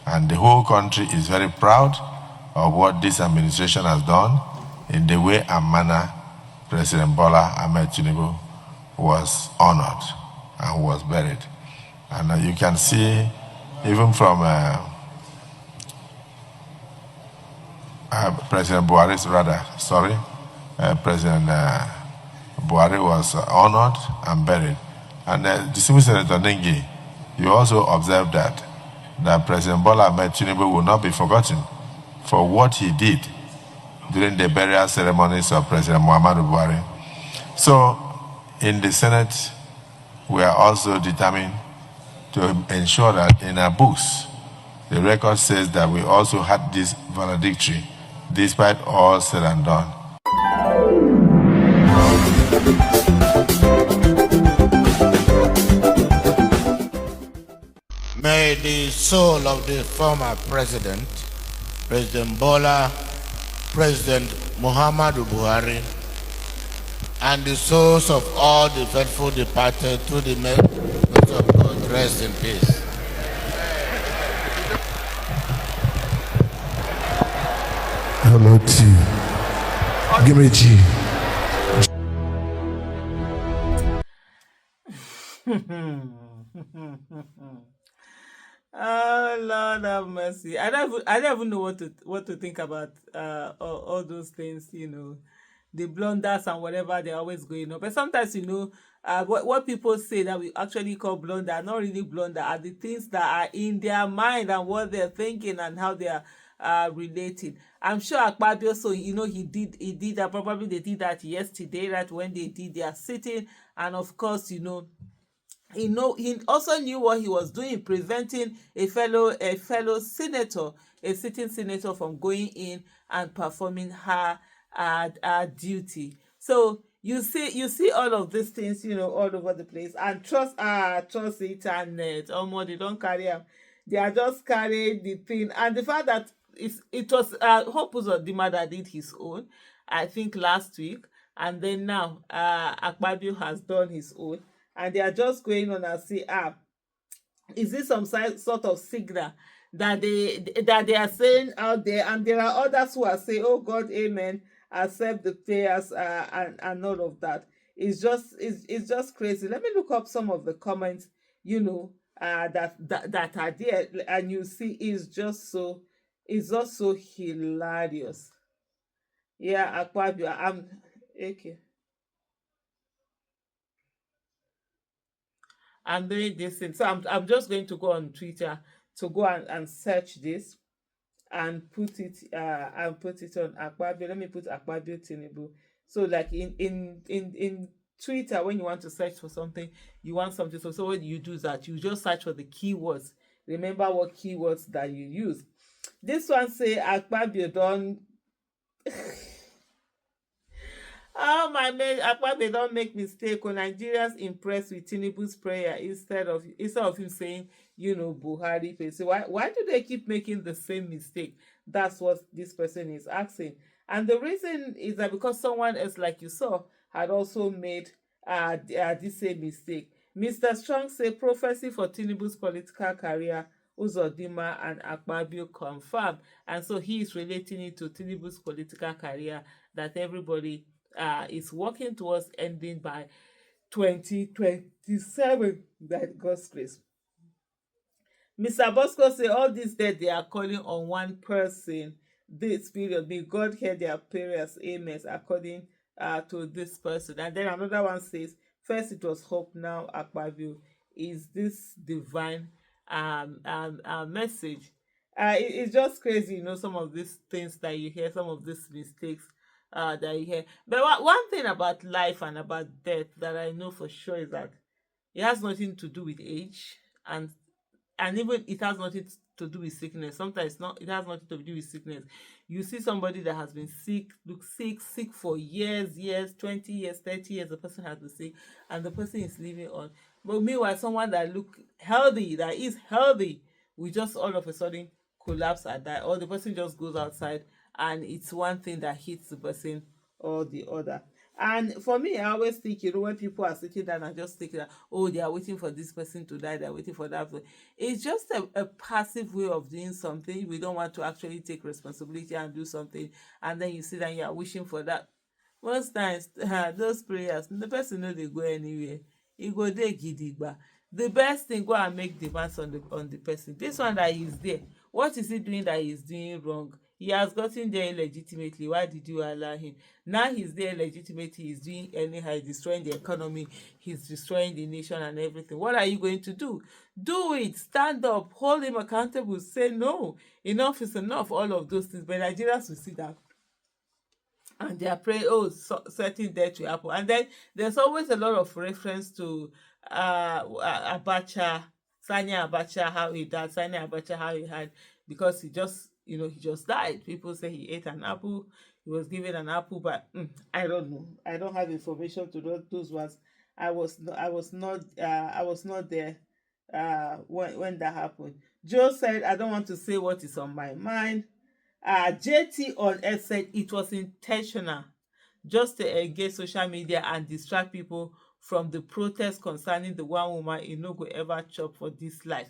And the whole country is very proud of what this administration has done in the way and manner President Bola Ahmed Tinubu was honored and was buried. And you can see, even from President Buhari, President Buhari was honored and buried. And distinguished Senator Nengi, you also observed that President Bola Ahmed Tinubu will not be forgotten for what he did during the burial ceremonies of President Muhammadu Buhari. So, in the Senate, we are also determined to ensure that in our books, the record says that we also had this valedictory, despite all said and done. May the soul of the former president, President Bola, President Muhammadu Buhari, and the souls of all the faithful departed through the mercy of God rest in peace. Hello, T. Give me G. Oh Lord have mercy. I don't even know what to think about all those things, the blunders and whatever they're always going on. But sometimes, what people say that we actually call blunder are not really blunder, are the things that are in their mind and what they're thinking and how they are relating. I'm sure Akpabio, so he did that. Probably they did that yesterday, right, when they did their sitting, and of course, he also knew what he was doing, preventing a fellow senator, a sitting senator, from going in and performing her duty. So you see all of these things, all over the place. And trust the internet. They don't carry them. They are just carrying the thing. And the fact that it was Hope Uzodinma that did his own, I think last week, and then now Akpabio has done his own. And they are just going on and say, is this some sort of signal that they are saying out there? And there are others who are saying, oh God, amen, accept the prayers and all of that. It's just crazy. Let me look up some of the comments, that are there, and you see it's just so hilarious. Yeah, Akpabio, I'm okay. I'm doing this thing. So I'm just going to go on Twitter to go and search this and put it on Akpabio. Let me put Akpabio Tinubu. So like in Twitter, when you want to search for something, you want something. So what you do is that you just search for the keywords. Remember what keywords that you use. This one say Akpabio don't oh my man, Akpabio don't make mistake. When Nigerians impressed with Tinubu's prayer instead of him saying, Buhari pay. So why do they keep making the same mistake? That's what this person is asking. And the reason is that because someone else, like you saw, had also made this same mistake. Mr. Strong say prophecy for Tinubu's political career, Uzodinma and Akpabio confirmed. And so he is relating it to Tinubu's political career that everybody is working towards ending by 2027, that God's grace. Mr. Bosco say all this day they are calling on one person this period. May God hear their prayers, amen, according to this person. And then another one says, first it was hope, now Akpabio. Is this divine message? It's just crazy, some of these things that you hear, some of these mistakes that you hear. But one thing about life and about death that I know for sure is that it has nothing to do with age, and even it has nothing to do with sickness. Sometimes it has nothing to do with sickness. You see somebody that has been sick for years, 20 years, 30 years, the person has been sick and the person is living on. But meanwhile, someone that is healthy, will just all of a sudden collapse and die, or the person just goes outside and it's one thing that hits the person or the other. And for me, I always think, when people are sitting down and just thinking that, oh, they are waiting for this person to die, they're waiting for that. It's just a passive way of doing something. We don't want to actually take responsibility and do something. And then you sit and you are wishing for that. Most times, those prayers, the person no dey go anywhere. E go dey gidigba. The best thing, go and make demands on the person. This one that is there, what is he doing that he is doing wrong? He has gotten there illegitimately. Why did you allow him? Now he's there illegitimately. He's doing anyhow. He's destroying the economy. He's destroying the nation and everything. What are you going to do? Do it. Stand up. Hold him accountable. Say no. Enough is enough. All of those things. But Nigerians will see that and they are praying, oh, certain death will happen. And then there's always a lot of reference to Abacha, Sani Abacha, how he died, Sani Abacha, how he had, because he just, he just died. People say he ate an apple, he was given an apple, but I don't know. I don't have information to those ones. I was not there when that happened. Joe said, I don't want to say what is on my mind. JT on X said it was intentional just to engage social media and distract people from the protest concerning the one woman he no go ever chop for this life.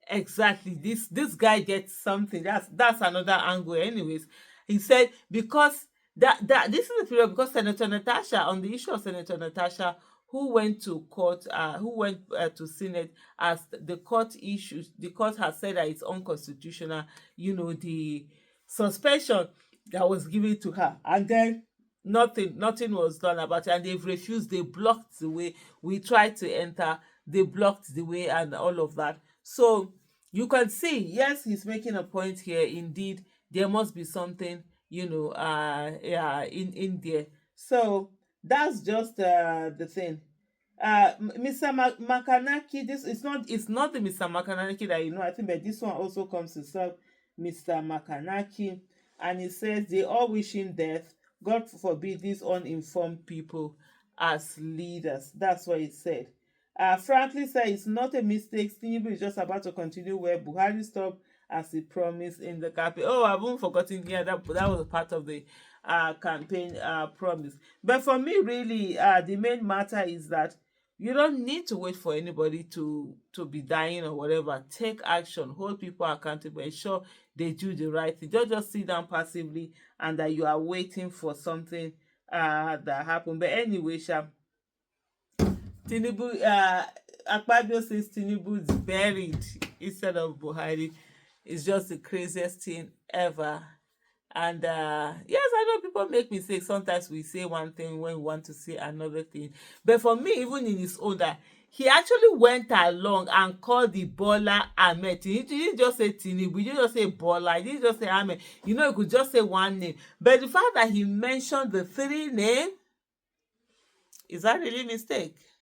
Exactly. This guy gets something. That's another angle. Anyways, he said because that this is the period because Senator Natasha, on the issue of Senator Natasha, who went to court, who went to Senate, as the court issues, the court has said that it's unconstitutional. The suspension that was given to her, and then nothing was done about it, and they've refused. They blocked the way. We tried to enter, they blocked the way, and all of that. So you can see, yes, he's making a point here. Indeed, there must be something, yeah, in there. So that's just the thing. Mr. Makanaki, it's not the Mr. Makanaki that I think, but this one also comes to serve Mr. Makanaki, and he says they all wish him death. God forbid these uninformed people as leaders. That's what he said. Frankly said it's not a mistake. Tinubu is just about to continue where Buhari stopped, as he promised in the campaign. Oh, I haven't forgotten. Yeah, that was part of the campaign promise. But for me, really, the main matter is that you don't need to wait for anybody to be dying or whatever. Take action. Hold people accountable. Ensure they do the right thing. Don't just sit down passively and that you are waiting for something that happened. But anyway, Tinubu, Akpabio says Tinubu is buried instead of Buhari. It's just the craziest thing ever. And yes, I know people make mistakes. Sometimes we say one thing when we want to say another thing. But for me, even in his own, that he actually went along and called the Bola Ahmed. He didn't just say Tinubu, he didn't just say Bola, he didn't just say Ahmed. He could just say one name. But the fact that he mentioned the three names, is that really a mistake?